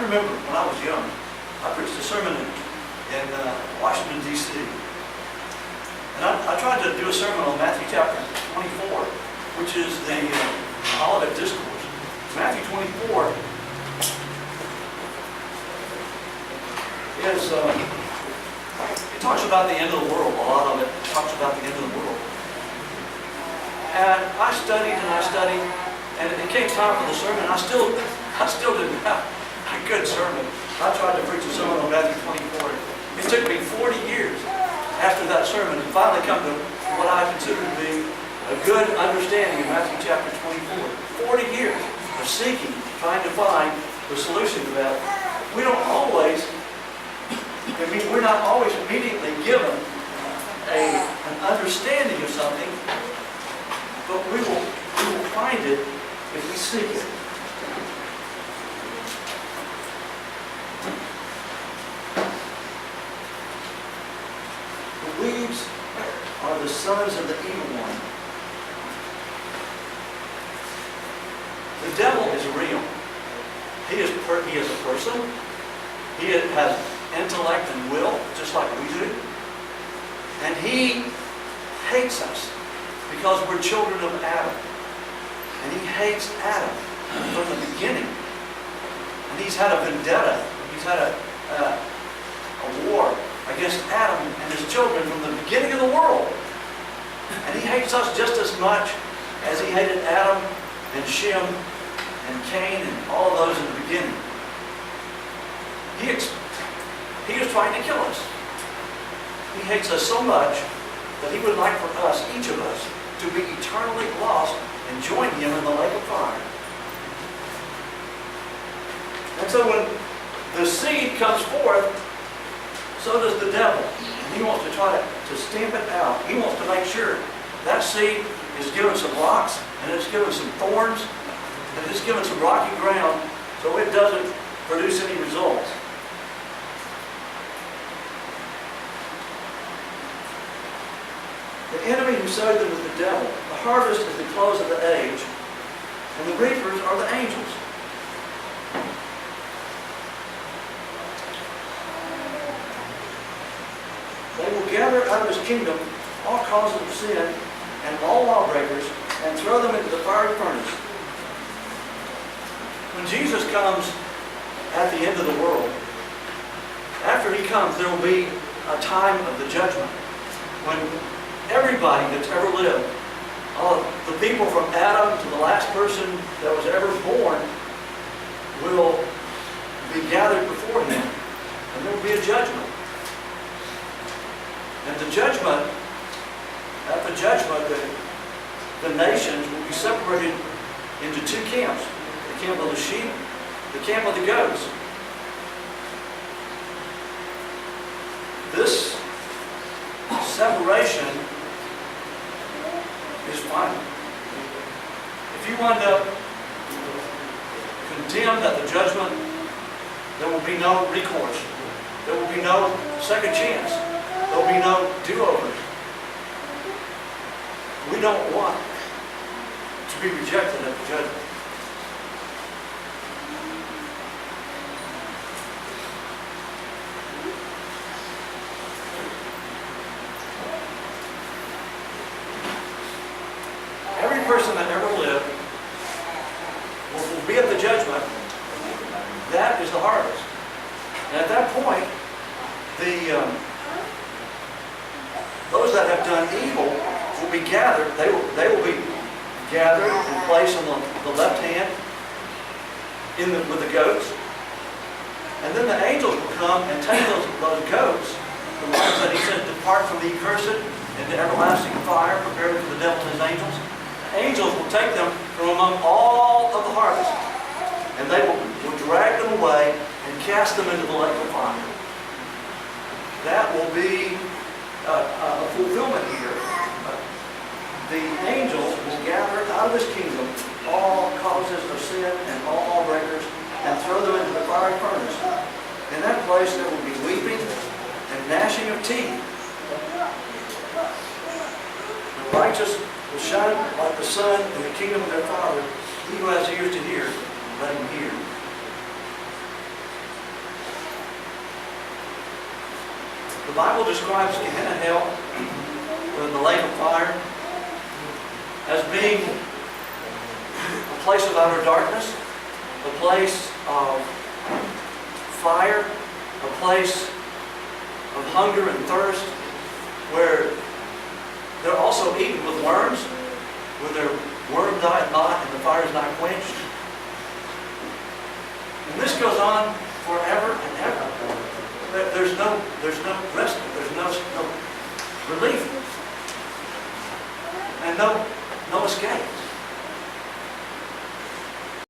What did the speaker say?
remember when I was young, I preached a sermon in Washington, D.C. And I tried to do a sermon on Matthew chapter 24, which is the Olivet Discourse. Matthew 24 is, it talks about the end of the world. A lot of it talks about the end of the world. And I studied, and it came time for the sermon. I still didn't have a good sermon. I tried to preach a sermon on Matthew 24. It took me 40 years after that sermon to finally come to what I consider to be a good understanding of Matthew chapter 24. 40 years of seeking, trying to find the solution to that. We're not always immediately given an understanding of something, but we will find it if we seek it. The weeds are the sons of the evil one. The devil is real. He is a person. He has intellect and will, just like we do. And he hates us because we're children of Adam. And he hates Adam from the beginning. And he's had a vendetta. He's had a war against Adam and his children from the beginning of the world. And he hates us just as much as he hated Adam and Shem and Cain and all of those in the beginning. He is trying to kill us. He hates us so much that he would like for us, each of us, to be eternally lost and join him in the lake of fire. And so when the seed comes forth, so does the devil. And he wants to try to stamp it out. He wants to make sure that seed is given some rocks, and it's given some thorns, and it's given some rocky ground, so it doesn't produce any results. The enemy who sowed them is the devil. The harvest is the close of the age, and the reapers are the angels. They will gather out of his kingdom all causes of sin and all lawbreakers and throw them into the fiery furnace. When Jesus comes at the end of the world, after he comes, there will be a time of the judgment when everybody that's ever lived, all the people from Adam to the last person that was ever born, will be gathered before him, and there will be a judgment. And the judgment, at the judgment, the nations will be separated into two camps: the camp of the sheep, the camp of the goats. This separation is final. If you wind up condemned at the judgment, there will be no recourse. There will be no second chance. There will be no do-overs. We don't want to be rejected at the judgment. Every person that ever lived will be at the judgment. That is the harvest. And at that point, those that have done evil will be gathered. They will be gathered and placed on the left hand with the goats. And then the angels will come and take those goats, the ones that he said depart from the accursed into everlasting fire prepared for the devil and his angels. The angels will take them from among all of the harvest, and they will drag them away and cast them into the lake of fire. That will be a fulfillment here. The angels will gather out of his kingdom all causes of sin and all lawbreakers and throw them into the fiery furnace. In that place there will be weeping and gnashing of teeth. The righteous will shine like the sun in the kingdom of their Father. He who has ears to hear, let him hear. The Bible describes Gehenna hell, or the lake of fire, as being a place of outer darkness, a place of fire, a place of hunger and thirst, where they're also eaten with worms, where their worm dieth not and the fire is not quenched. And this goes on forever and ever. There's no respite, there's no relief, and no escape.